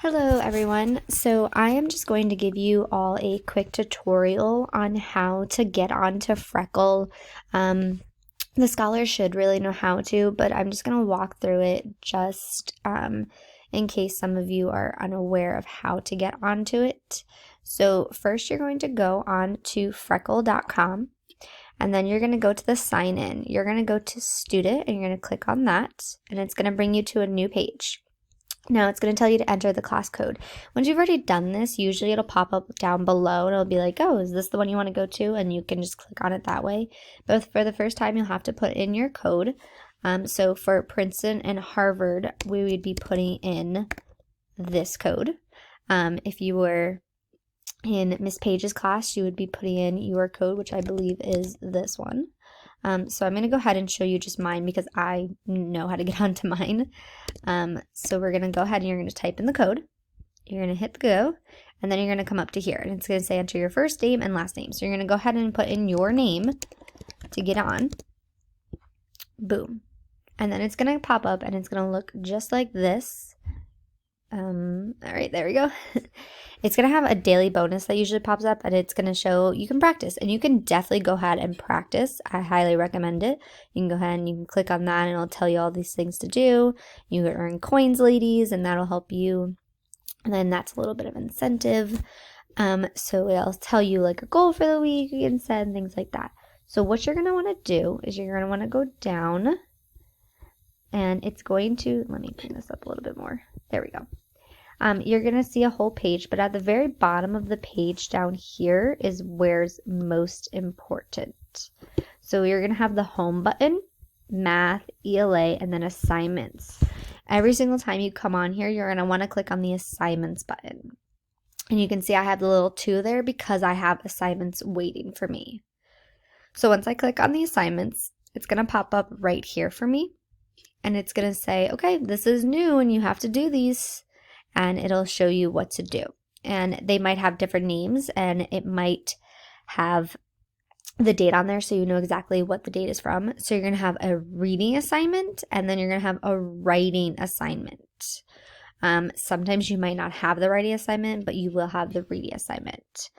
Hello everyone. So I am just going to give you all a quick tutorial on how to get onto Freckle. The scholars should really know how to, but I'm just going to walk through it just in case some of you are unaware of how to get onto it. So first you're going to go on to freckle.com and then you're going to go to the sign in. You're going to go to student and you're going to click on that and it's going to bring you to a new page. Now it's going to tell you to enter the class code. Once you've already done this, usually it'll pop up down below and it'll be like, oh, is this the one you want to go to? And you can just click on it that way. But for the first time, you'll have to put in your code. So for Princeton and Harvard, we would be putting in this code. If you were in Miss Page's class, you would be putting in your code, which I believe is this one. So I'm going to go ahead and show you just mine because I know how to get onto mine. So we're going to go ahead and you're going to type in the code. You're going to hit go, and then you're going to come up to here, and it's going to say enter your first name and last name. So you're going to go ahead and put in your name to get on. Boom. And then it's going to pop up, and it's going to look just like this. All right, there we go. It's going to have a daily bonus that usually pops up, and it's going to show you can practice, and you can definitely go ahead and practice. I highly recommend it. You can go ahead and you can click on that and it'll tell you all these things to do. You can earn coins, ladies, and that'll help you. And then that's a little bit of incentive. So it'll tell you like a goal for the week you can set and things like that. So what you're going to want to do is you're going to want to go down, and it's going to, let me bring this up a little bit more. There we go. You're going to see a whole page, but at the very bottom of the page down here is where's most important. So you're going to have the home button, math, ELA, and then assignments. Every single time you come on here, you're going to want to click on the assignments button. And you can see I have the little 2 there because I have assignments waiting for me. So once I click on the assignments, it's going to pop up right here for me. And it's going to say, okay, this is new and you have to do these. And it'll show you what to do. And they might have different names, and it might have the date on there so you know exactly what the date is from. So you're going to have a reading assignment, and then you're going to have a writing assignment. Sometimes you might not have the writing assignment, but you will have the reading assignment.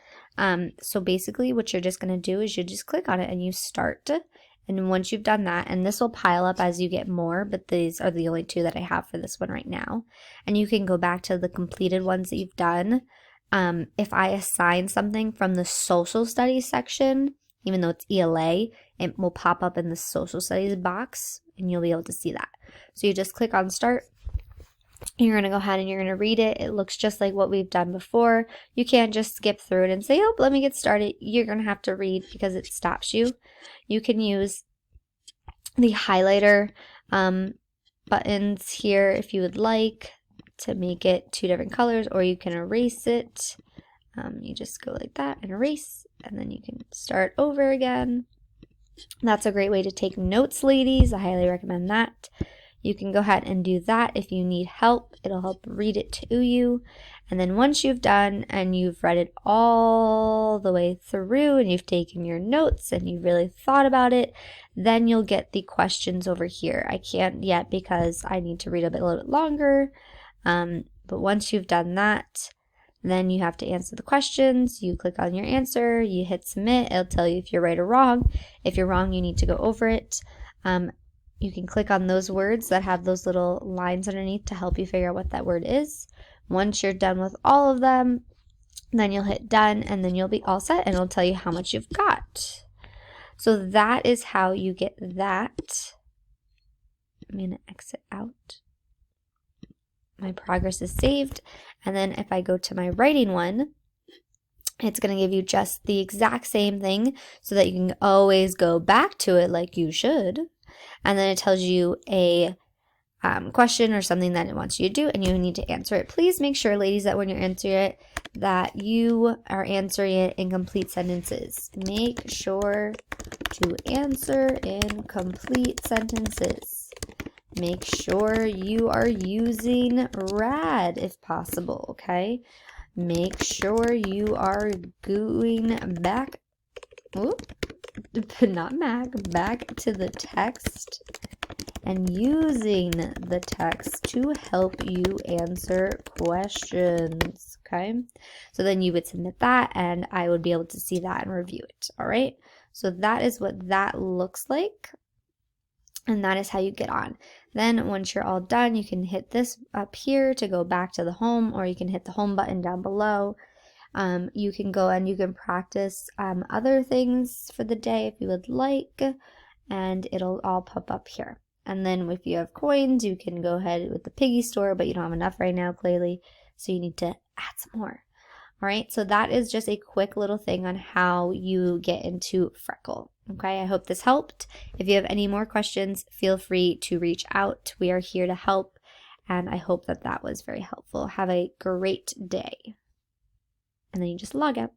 So basically what you're just going to do is you just click on it and you start. And once you've done that, and this will pile up as you get more, but these are the only 2 that I have for this one right now. And you can go back to the completed ones that you've done. If I assign something from the social studies section, even though it's ELA, it will pop up in the social studies box, and you'll be able to see that. So you just click on start. You're going to go ahead and you're going to read it. It looks just like what we've done before. You can't just skip through it and say, oh, let me get started. You're going to have to read because it stops you. You can use the highlighter buttons here if you would like to make it 2 different colors, or you can erase it. You just go like that and erase, and then you can start over again. That's a great way to take notes, ladies. I highly recommend that. You can go ahead and do that if you need help. It'll help read it to you. And then once you've done and you've read it all the way through and you've taken your notes and you've really thought about it, then you'll get the questions over here. I can't yet because I need to read a little bit longer. But once you've done that, then you have to answer the questions. You click on your answer, you hit submit. It'll tell you if you're right or wrong. If you're wrong, you need to go over it. You can click on those words that have those little lines underneath to help you figure out what that word is. Once you're done with all of them, then you'll hit done, and then you'll be all set, and it'll tell you how much you've got. So that is how you get that. I'm going to exit out. My progress is saved. And then if I go to my writing one, it's going to give you just the exact same thing so that you can always go back to it like you should. And then it tells you a question or something that it wants you to do, and you need to answer it. Please make sure, ladies, that when you're answering it, that you are answering it in complete sentences. Make sure to answer in complete sentences. Make sure you are using rad if possible, okay? Make sure you are going back, not back to the text and using the text to help you answer questions. Okay, so then you would submit that and I would be able to see that and review it. All right, so that is what that looks like. And that is how you get on. Then once you're all done, you can hit this up here to go back to the home, or you can hit the home button down below. You can go and you can practice other things for the day if you would like, and it'll all pop up here. And then if you have coins, you can go ahead with the piggy store, but you don't have enough right now, clearly, so you need to add some more. All right, so that is just a quick little thing on how you get into Freckle. Okay, I hope this helped. If you have any more questions, feel free to reach out. We are here to help, and I hope that that was very helpful. Have a great day. And then you just log out.